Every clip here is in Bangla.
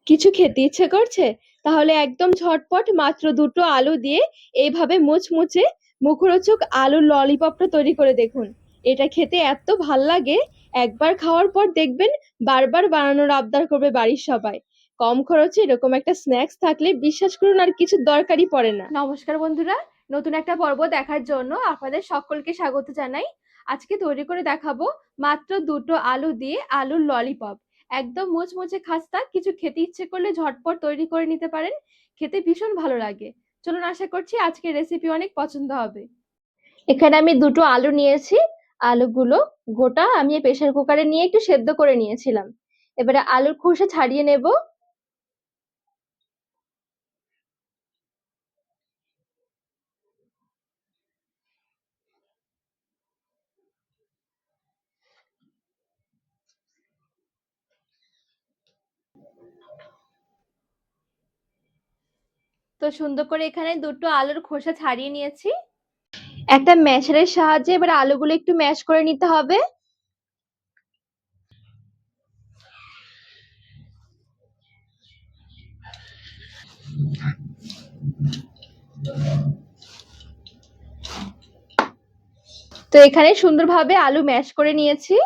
কিছু খেতে ইচ্ছে করছে? তাহলে একদম ঝটপট মাত্র দুটো আলু দিয়ে এইভাবে মুচমুচে মুখরোচক আলুর ললিপপটা তৈরি করে দেখুন। এটা খেতে এত ভাল লাগে, একবার খাওয়ার পর দেখবেন বারবার বানানোর আবদার করবে বাড়ির সবাই। কম খরচে এরকম একটা স্ন্যাক্স থাকলে বিশ্বাস করুন আর কিছুর দরকারই পড়ে না। নমস্কার বন্ধুরা, নতুন একটা পর্ব দেখার জন্য আপনাদের সকলকে স্বাগত জানাই। আজকে তৈরি করে দেখাবো মাত্র দুটো আলু দিয়ে আলুর ললিপপ। একদম মুচমুচে খাস্তা, কিছু খেতে ইচ্ছে করলে ঝটপট তৈরি করে নিতে পারেন। খেতে ভীষণ ভালো লাগে। চলুন, আশা করছি আজকের রেসিপি অনেক পছন্দ হবে। এখানে আমি দুটো আলু নিয়েছি। আলুগুলো গোটা আমি প্রেসার কুকারে নিয়ে একটু সেদ্ধ করে নিয়েছিলাম। এবারে আলুর খোসা ছাড়িয়ে নেব। তো সুন্দর করে এখানে দুটো আলুর খোসা ছাড়িয়ে নিয়েছি। একটা ম্যাশারের সাহায্যে এবার আলুগুলো একটু ম্যাশ করে নিতে হবে। তো এখানে সুন্দরভাবে আলু ম্যাশ করে নিয়েছি।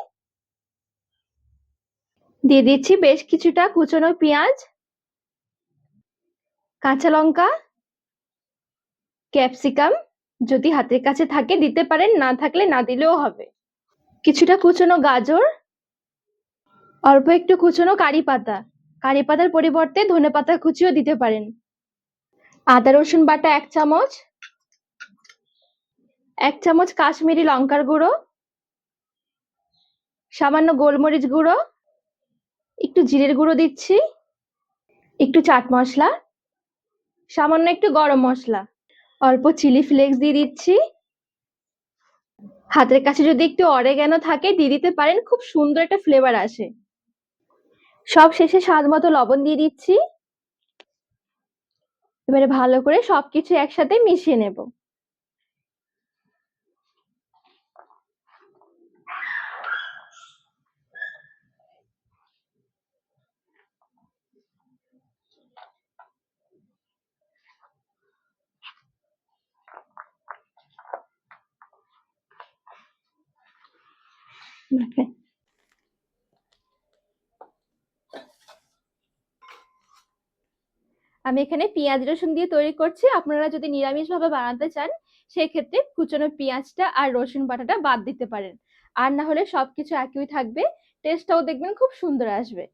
দিয়ে দিচ্ছি বেশ কিছুটা কুচনো পেঁয়াজ, কাঁচা লঙ্কা, ক্যাপসিকাম যদি হাতের কাছে থাকে দিতে পারেন, না থাকলে না দিলেও হবে। কিছুটা কুচনো গাজর, অল্প একটু কুচনো কারি পাতা। কারি পাতার পরিবর্তে ধনেপাতা কুচিও দিতে পারেন। আদা রসুন বাটা 1 চামচ, 1 চামচ কাশ্মীরি লঙ্কার গুঁড়ো, সামান্য গোলমরিচ গুঁড়ো, একটু জিরের গুঁড়ো দিচ্ছি, একটু চাট মশলা, সামান্য একটু গরম মশলা, অল্প চিলি ফ্লেক্স দিয়ে দিচ্ছি। হাতের কাছে যদি একটু অরেগানো থাকে দিয়ে দিতে পারেন, খুব সুন্দর একটা ফ্লেভার আসে। সব শেষে স্বাদ মতো লবণ দিয়ে দিচ্ছি। এবারে ভালো করে সবকিছু একসাথে মিশিয়ে নেব। আমি এখানে পেঁয়াজ রসুন দিয়ে তৈরি করছি। আপনারা যদি নিরামিষ ভাবে বানাতে চান সেক্ষেত্রে কুচনো পেঁয়াজটা আর রসুন বাটাটা বাদ দিতে পারেন। আর না হলে সবকিছু একই থাকবে, টেস্টটাও দেখবেন খুব সুন্দর আসবে।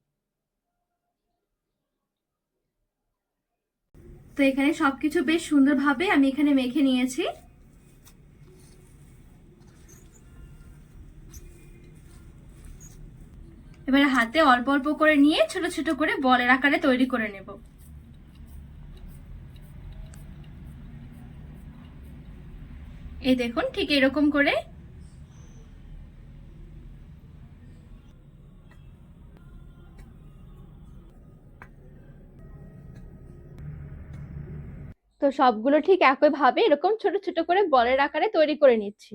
তো এখানে সবকিছু বেশ সুন্দরভাবে আমি এখানে মেখে নিয়েছি। এবারে হাতে অল্প অল্প করে নিয়ে ছোট ছোট করে বলের আকারে তৈরি করে নেব। এই দেখুন, ঠিক এরকম করে। তো সবগুলো ঠিক একই ভাবে এরকম ছোট ছোট করে বলের আকারে তৈরি করে নিচ্ছি।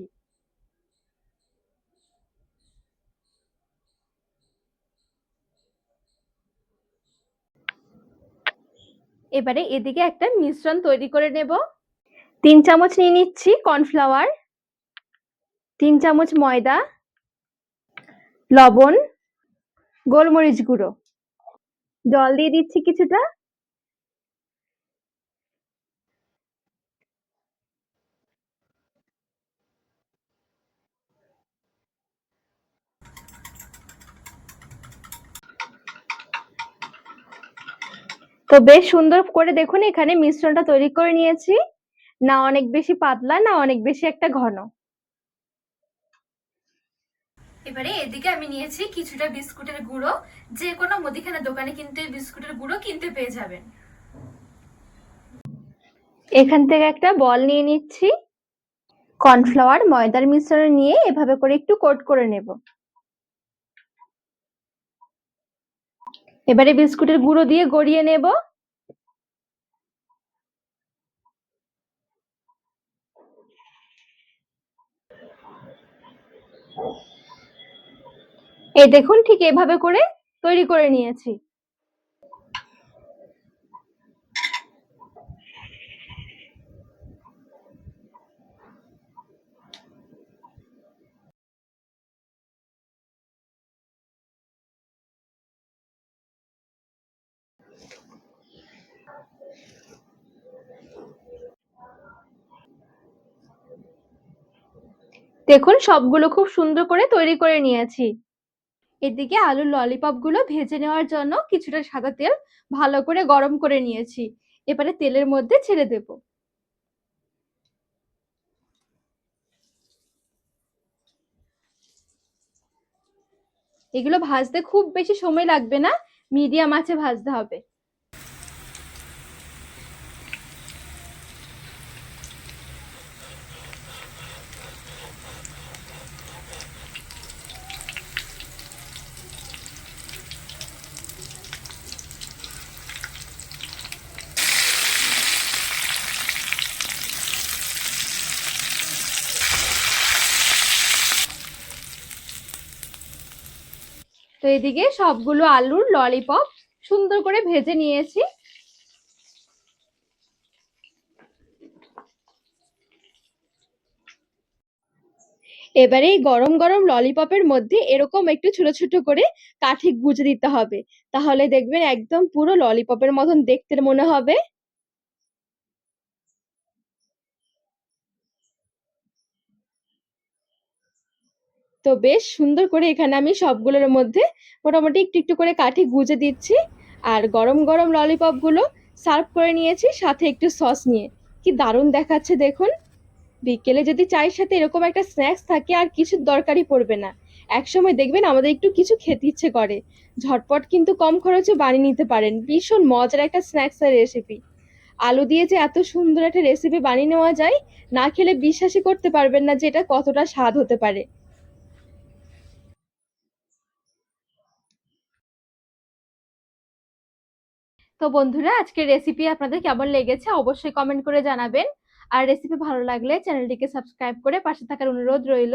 এবারে এদিকে একটা মিশ্রণ তৈরি করে নেব। 3 চামচ নিয়ে নিচ্ছি কর্নফ্লাওয়ার, 3 চামচ ময়দা, লবণ, গোলমরিচ গুঁড়ো, জল দিয়ে দিচ্ছি কিছুটা। তো বেশ সুন্দর করে দেখুন এখানে মিশ্রণটা তৈরি করে নিয়েছি। না অনেক বেশি পাতলা, না অনেক বেশি একটা ঘন। এবারে এদিকে আমি নিয়েছি কিছুটা বিস্কুটের গুঁড়ো। যে কোনো মুদিখানা দোকানে কিন্তু এই বিস্কুটের গুঁড়ো কিনতে পেয়ে যাবেন। এখান থেকে একটা বল নিয়ে নিচ্ছি। কর্নফ্লাওয়ার ময়দার মিশ্রণ নিয়ে এভাবে করে একটু কোট করে নেব। এবারে বিস্কুটের গুঁড়ো দিয়ে গড়িয়ে নেব। এই দেখুন ঠিক এভাবে করে তৈরি করে নিয়েছি। দেখুন সবগুলো খুব সুন্দর করে তৈরি করে নিয়েছি। এদিকে আলুর ললিপপ গুলো ভেজে নেওয়ার জন্য কিছুটা সাদা তেল ভালো করে গরম করে নিয়েছি। এবারে তেলের মধ্যে ছেড়ে দেব। এগুলো ভাজতে খুব বেশি সময় লাগবে না, মিডিয়াম আঁচে ভাজতে হবে। তো এদিকে সবগুলো আলুর ললিপপ সুন্দর করে ভেজে নিয়েছি। এবারে এই গরম গরম ললিপপের মধ্যে এরকম একটু ছোট ছোট করে কাঠি গুঁজে দিতে হবে, তাহলে দেখবেন একদম পুরো ললিপপের মতন দেখতে মনে হবে। তো বেশ সুন্দর করে এখানে আমি সবগুলোর মধ্যে মোটামুটি একটু একটু করে কাঠি গুঁজে দিচ্ছি। আর গরম গরম ললিপপ গুলো সার্ভ করে নিয়েছি সাথে একটু সস নিয়ে। কি দারুণ দেখাচ্ছে দেখুন। বিকেলে যদি চায়ের সাথে এরকম একটা স্ন্যাক্স থাকে আর কিছুর দরকারই পড়বে না। একসময় দেখবেন আমাদের একটু কিছু খেতে ইচ্ছে করে, ঝটপট কিন্তু কম খরচে বানিয়ে নিতে পারেন ভীষণ মজার একটা স্ন্যাক্সের রেসিপি। আলু দিয়ে যে এত সুন্দর একটা রেসিপি বানিয়ে নেওয়া যায়, না খেলে বিশ্বাসই করতে পারবেন না যে এটা কতটা স্বাদ হতে পারে। তো বন্ধুরা, আজকের রেসিপি আপনাদের কেমন লেগেছে অবশ্যই কমেন্ট করে জানাবেন। আর রেসিপি ভালো লাগলে চ্যানেলটিকে সাবস্ক্রাইব করে পাশে থাকার অনুরোধ রইল।